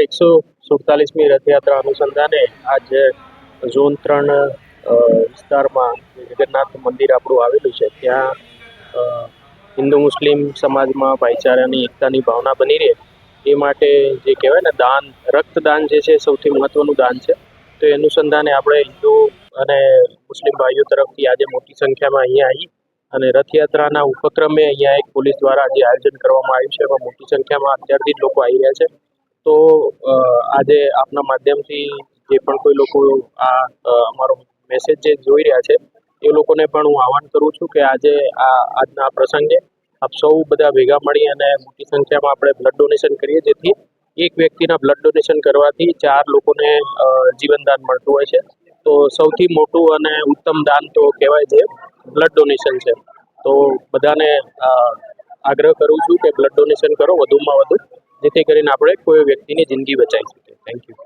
147મી રથયાત્રા અનુસંધાને આજે ઝોન 3 વિસ્તારમાં જગન્નાથ મંદિર આપણું આવેલું છે ત્યાં હિન્દુ મુસ્લિમ સમાજમાં ભાઈચારાની એકતાની ભાવના બની રહે એ માટે જે કહેવાય ને દાન, રક્તદાન જે છે સૌથી મહત્વનું દાન છે. તો એ અનુસંધાને આપણે હિન્દુ અને મુસ્લિમ ભાઈઓ તરફથી આજે મોટી સંખ્યામાં અહીંયા આવી અને રથયાત્રાના ઉપક્રમે અહીંયા એક પોલીસ દ્વારા જે આયોજન કરવામાં આવ્યું છે એમાં મોટી સંખ્યામાં અત્યારથી જ લોકો આવી રહ્યા છે. તો આજે આપના માધ્યમથી જે પણ કોઈ લોકો આ અમારો મેસેજ જે જોઈ રહ્યા છે એ લોકોને પણ હું આહવાન કરું છું કે આજે આજના આ પ્રસંગે આપ સૌ બધા ભેગા મળી અને મોટી સંખ્યામાં આપણે બ્લડ ડોનેશન કરીએ, જેથી એક વ્યક્તિના બ્લડ ડોનેશન કરવાથી 4 લોકોને જીવનદાન મળતું હોય છે. તો સૌથી મોટું અને ઉત્તમ દાન તો કહેવાય છે બ્લડ ડોનેશન છે. તો બધાને આગ્રહ કરું છું કે બ્લડ ડોનેશન કરો વધુમાં વધુ, જેથી કરીને આપણે કોઈ વ્યક્તિની જિંદગી બચાવી શકીએ. Thank you.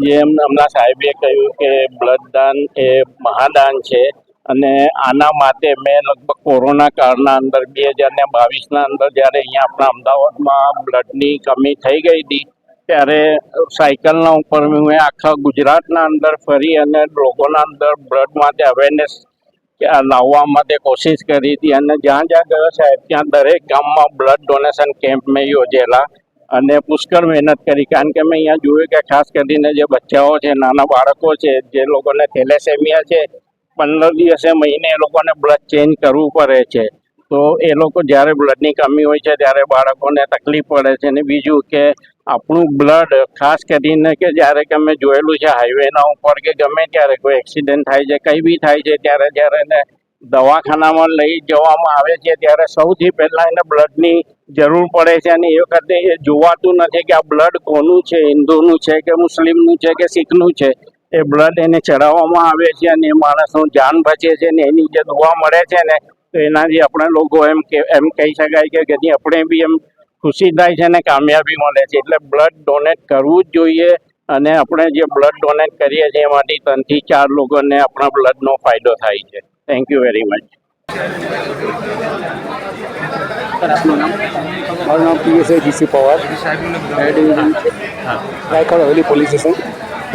જેમ હમણાં સાહેબે કહ્યું કે બ્લડ દાન એ મહાદાન છે અને આના માટે મેં લગભગ કોરોના કાળના અંદર 2022ના અંદર જ્યારે અહીંયા આપણા અમદાવાદમાં બ્લડની કમી થઈ ગઈ હતી ત્યારે સાયકલના ઉપર મેં આખા ગુજરાતના અંદર ફરી અને લોકોના અંદર બ્લડ માટે અવેરનેસ લાવવા માટે કોશિશ કરી હતી અને જ્યાં જ્યાં ગયો સાહેબ ત્યાં દરેક ગામમાં બ્લડ ડોનેશન કેમ્પ મેં યોજેલા અને પુષ્કળ મહેનત કરી. કારણ કે મેં અહીંયા જોયું કે ખાસ કરીને જે બચ્ચાઓ છે, નાના બાળકો છે, જે લોકોને થેલેસેમિયા છે, 15 દિવસે મહિને એ લોકોને બ્લડ ચેન્જ કરવું પડે છે. તો એ લોકો જ્યારે બ્લડની કમી હોય છે ત્યારે બાળકોને તકલીફ પડે છે. અને બીજું કે આપણું બ્લડ ખાસ કરીને કે જ્યારે કે મેં જોયેલું છે હાઈવેના ઉપર કે ગમે ત્યારે કોઈ એક્સિડન્ટ થાય છે, કંઈ બી થાય છે ત્યારે જ્યારે એને દવાખાનામાં લઈ જવામાં આવે છે ત્યારે સૌથી પહેલાં એને બ્લડની જરૂર પડે છે અને એ વખતે એ જોવાતું નથી કે આ બ્લડ કોનું છે, હિન્દુનું છે કે મુસ્લિમનું છે કે શીખનું છે. એ બ્લડ એને ચડાવવામાં આવે છે અને એ માણસનું જાન બચે છે ને એની જે દુઆ મળે છે ને તો એનાથી આપણે લોકો એમ કહી શકાય કે આપણે બી એમ ખુશી થાય છે ને કામયાબી મળે છે. એટલે બ્લડ ડોનેટ કરવું જ જોઈએ અને આપણે જે બ્લડ ડોનેટ કરીએ છીએ એમાંથી 3 થી 4 લોકોને આપણા બ્લડનો ફાયદો થાય છે. Thank you very much. આપનું નામ? મારું નામ PSI GC Pawar, Raigad Haveli police station.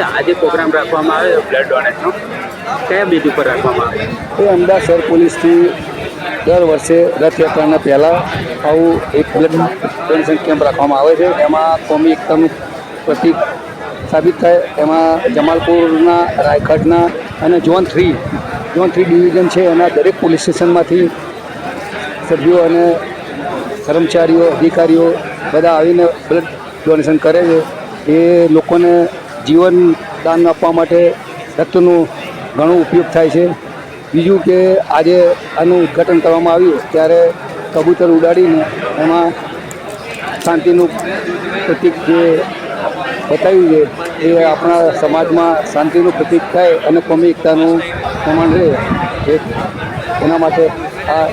આજે પ્રોગ્રામ રાખવામાં આવે બ્લડ ડોનેટનો, કયા બેઝ ઉપર રાખવામાં આવે? એ અમદાવાદ શહેર પોલીસથી દર વર્ષે રથયાત્રાના પહેલાં આવું એક બ્લડ ડોનેશન કેમ્પ રાખવામાં આવે છે. એમાં કોમી એકતાનું પ્રતિક સાબિત થાય. એમાં જમાલપુરના, રાયગઢના અને ઝોન 3 ડિવિઝન છે એના દરેક પોલીસ સ્ટેશનમાંથી સભ્યો અને કર્મચારીઓ, અધિકારીઓ બધા આવીને બ્લડ ડોનેશન કરે છે. એ લોકોને જીવન દાન આપવા માટે રક્તનું ઘણો ઉપયોગ થાય છે. બીજું કે આજે આનું ઉદ્ઘાટન કરવામાં આવ્યું ત્યારે કબૂતર ઉડાડીને એમાં શાંતિનું પ્રતીક જે બતાવ્યું છે એ આપણા સમાજમાં શાંતિનું પ્રતીક થાય અને કોમી એકતાનું પ્રમાણ રહે એના માટે આ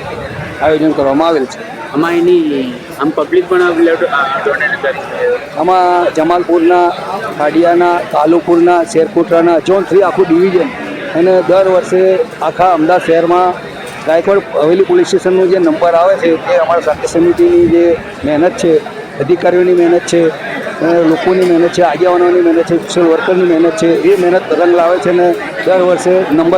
આયોજન કરવામાં આવેલ છે. આમાં એની આમ પબ્લિક પણ બ્લડ ડોનેટ કરી છે. આમાં જમાલપુરના, ખાડિયાના, કાલુપુરના, શેરકોટરાના ઝોન 3 આખું ડિવિઝન અને દર વર્ષે આખા અમદાવાદ શહેરમાં રાયગઢ હવેલી પોલીસ સ્ટેશનનો જે નંબર આવે છે એ અમારા શાંતિ સમિતિની જે મહેનત છે, અધિકારીઓની મહેનત છે, લોકોની મહેનત છે, આગેવાનોની મહેનત છે, સોશિયલ વર્કરની મહેનત છે, એ મહેનત રંગ લાવે છે અને દર વર્ષે નંબર